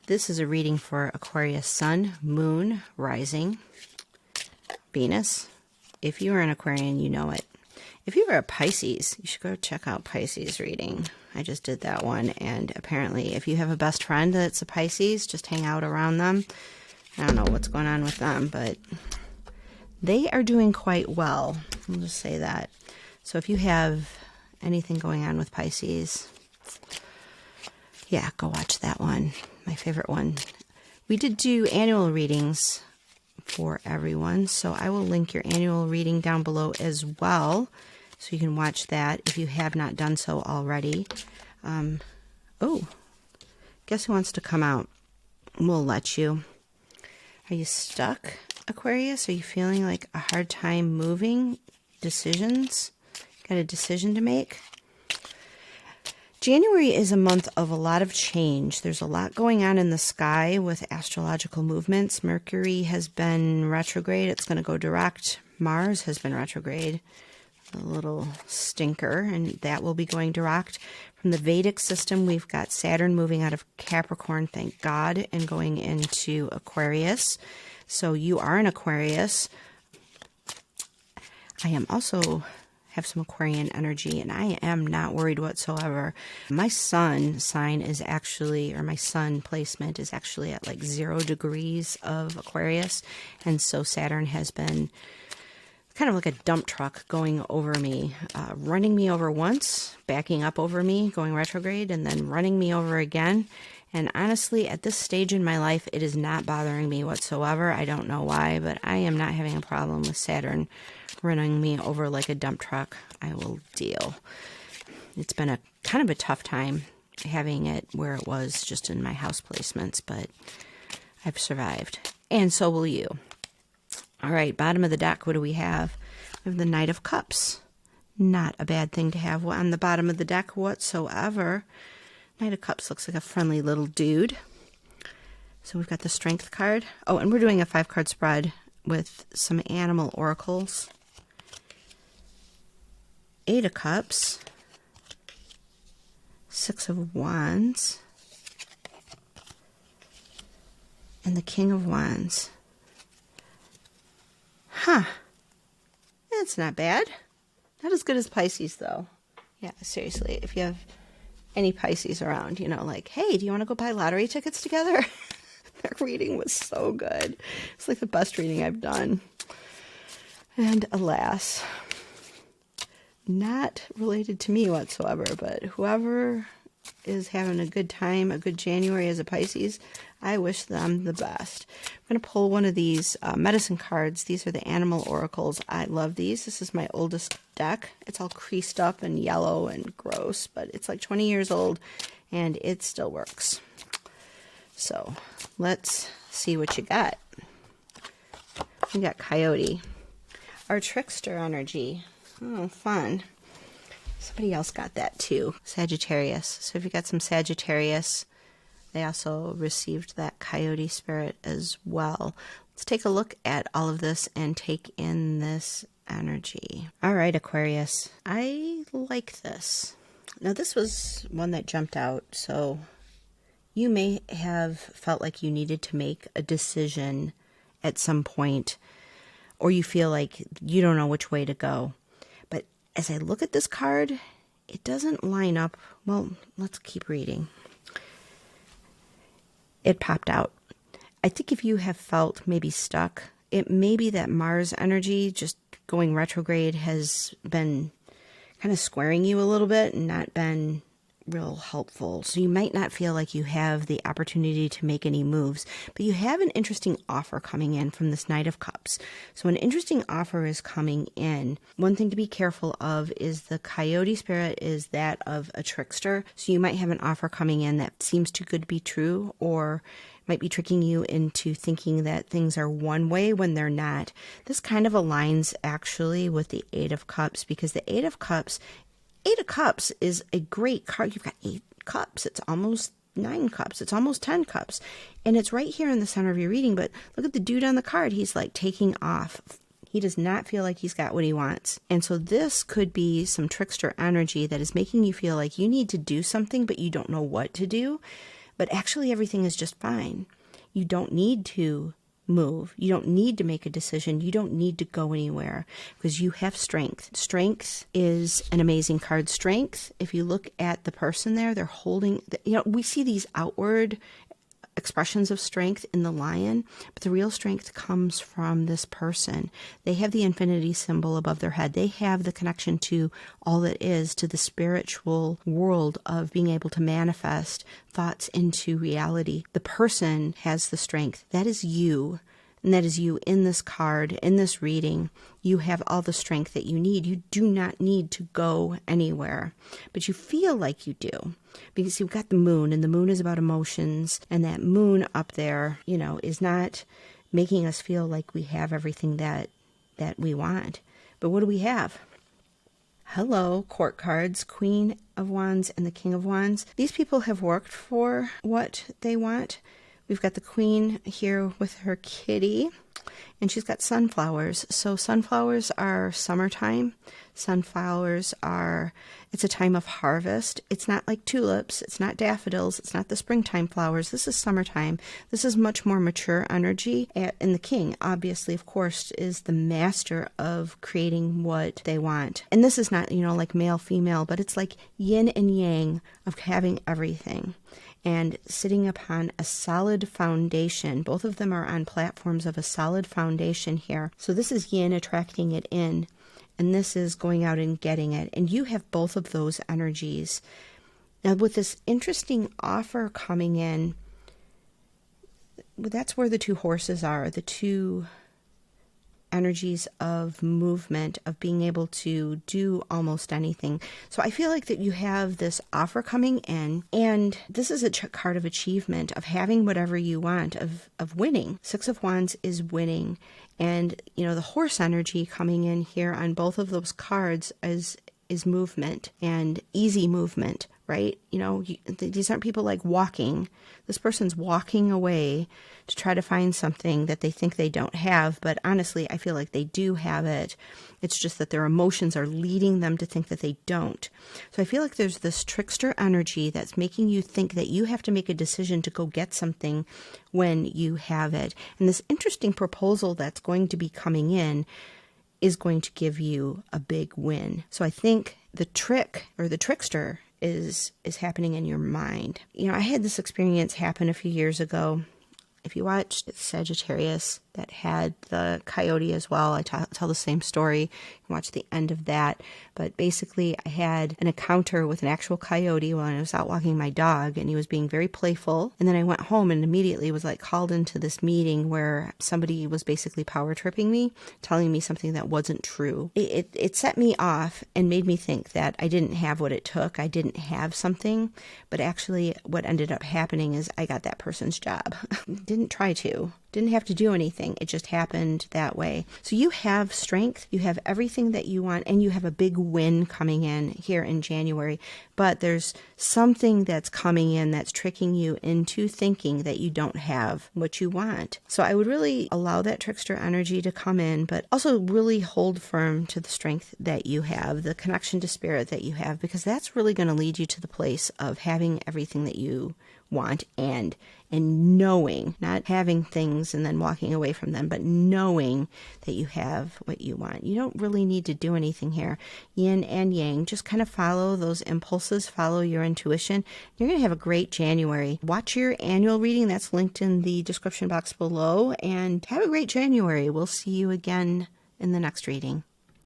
This is a reading for Aquarius Sun, Moon, Rising, Venus. If you are an Aquarian, you know it. If you are a Pisces, you should go check out Pisces reading. I just did that one, and apparently if you have a best friend that's a Pisces, just hang out around them. I don't know what's going on with them, but they are doing quite well. I'll just say that. So if you have anything going on with Pisces, yeah, go watch that one. My favorite one. We did do annual readings for everyone, so I will link your annual reading down below as well, so you can watch that if you have not done so already. Oh, guess who wants to come out? We'll let you. Are you stuck, Aquarius? Are you feeling like a hard time moving? Decisions? Got a decision to make? January is a month of a lot of change. There's a lot going on in the sky with astrological movements. Mercury has been retrograde. It's going to go direct. Mars has been retrograde. A little stinker, and that will be going direct. From the Vedic system, we've got Saturn moving out of Capricorn, thank God, and going into Aquarius. So you are an Aquarius. I am also have some Aquarian energy, and I am not worried whatsoever. My sun sign is actually, or my sun placement is actually at like 0 degrees of Aquarius, and so Saturn has been kind of like a dump truck going over me, running me over once, backing up over me, going retrograde, and then running me over again. And honestly, at this stage in my life, it is not bothering me whatsoever. I don't know why, but I am not having a problem with Saturn running me over like a dump truck. I will deal. It's been a kind of a tough time having it where it was just in my house placements, but I've survived. And so will you. All right, bottom of the deck, what do we have? We have the Knight of Cups. Not a bad thing to have on the bottom of the deck whatsoever. Knight of Cups looks like a friendly little dude. So we've got the Strength card. Oh, and we're doing a 5-card spread with some animal oracles. 8 of Cups. 6 of Wands. And the King of Wands. Huh. That's not bad. Not as good as Pisces, though. Yeah, seriously, if you have any Pisces around, you know, like, hey, do you want to go buy lottery tickets together? That reading was so good. It's like the best reading I've done. And alas, not related to me whatsoever, but whoever is having a good time, a good January as a Pisces, I wish them the best. I'm going to pull one of these medicine cards. These are the animal oracles. I love these. This is my oldest deck. It's all creased up and yellow and gross, but it's like 20 years old and it still works. So let's see what you got. We got Coyote. Our trickster energy. Oh, fun. Somebody else got that too. Sagittarius. So if you got some Sagittarius, they also received that Coyote spirit as well. Let's take a look at all of this and take in this energy. All right, Aquarius. I like this. Now, this was one that jumped out, so you may have felt like you needed to make a decision at some point, or you feel like you don't know which way to go. But as I look at this card, it doesn't line up. Well, let's keep reading. It popped out. I think if you have felt maybe stuck, it may be that Mars energy just going retrograde has been kind of squaring you a little bit and not been real helpful. So you might not feel like you have the opportunity to make any moves, but you have an interesting offer coming in from this Knight of Cups. So an interesting offer is coming in. One thing to be careful of is the Coyote spirit is that of a trickster. So you might have an offer coming in that seems too good to be true, or might be tricking you into thinking that things are one way when they're not. This kind of aligns actually with the 8 of Cups, because the 8 of Cups is a great card. You've got 8 cups. It's almost 9 cups. It's almost 10 cups. And it's right here in the center of your reading. But look at the dude on the card. He's like taking off. He does not feel like he's got what he wants. And so this could be some trickster energy that is making you feel like you need to do something, but you don't know what to do. but actually everything is just fine. You don't need to move. You don't need to make a decision. You don't need to go anywhere because you have strength. Strength is an amazing card. Strength, if you look at the person there, they're holding, we see these outward expressions of strength in the lion, but the real strength comes from this person. They have the infinity symbol above their head. They have the connection to all that is, to the spiritual world of being able to manifest thoughts into reality. The person has the strength. That is you. And that is you in this card, in this reading. You have all the strength that you need. You do not need to go anywhere, but you feel like you do because you've got the moon, and the moon is about emotions, and that moon up there, is not making us feel like we have everything that we want. But what do we have? Hello, court cards, Queen of Wands and the King of Wands. These people have worked for what they want. We've got the Queen here with her kitty, and she's got sunflowers. So sunflowers are summertime. Sunflowers it's a time of harvest. It's not like tulips. It's not daffodils. It's not the springtime flowers. This is summertime. This is much more mature energy. And the king, obviously, of course, is the master of creating what they want. And this is not, like male, female, but it's like yin and yang of having everything and sitting upon a solid foundation. Both of them are on platforms of a solid foundation here. So this is yin attracting it in, and this is going out and getting it. And you have both of those energies. Now, with this interesting offer coming in, that's where the two horses are, the two energies of movement, of being able to do almost anything. So I feel like that you have this offer coming in, and this is a card of achievement, of having whatever you want, of winning. Six of Wands is winning. And, the horse energy coming in here on both of those cards is movement and easy movement, right? These aren't people like walking. This person's walking away to try to find something that they think they don't have. But honestly, I feel like they do have it. It's just that their emotions are leading them to think that they don't. So I feel like there's this trickster energy that's making you think that you have to make a decision to go get something when you have it. And this interesting proposal that's going to be coming in is going to give you a big win. So I think the trick or the trickster is happening in your mind. I had this experience happen a few years ago. If you watched Sagittarius, that had the coyote as well, I tell the same story. You can watch the end of that. But basically, I had an encounter with an actual coyote when I was out walking my dog, and he was being very playful. And then I went home and immediately was called into this meeting where somebody was basically power tripping me, telling me something that wasn't true. It set me off and made me think that I didn't have what it took. I didn't have something. But actually, what ended up happening is I got that person's job. Didn't try to. Didn't have to do anything. It just happened that way. So you have strength, you have everything that you want, and you have a big win coming in here in January. But there's something that's coming in that's tricking you into thinking that you don't have what you want. So I would really allow that trickster energy to come in, but also really hold firm to the strength that you have, the connection to spirit that you have, because that's really going to lead you to the place of having everything that you want and knowing, not having things and then walking away from them, but knowing that you have what you want. You don't really need to do anything here. Yin and yang, just kind of follow those impulses, follow your intuition. You're going to have a great January. Watch your annual reading. That's linked in the description box below, and have a great January. We'll see you again in the next reading.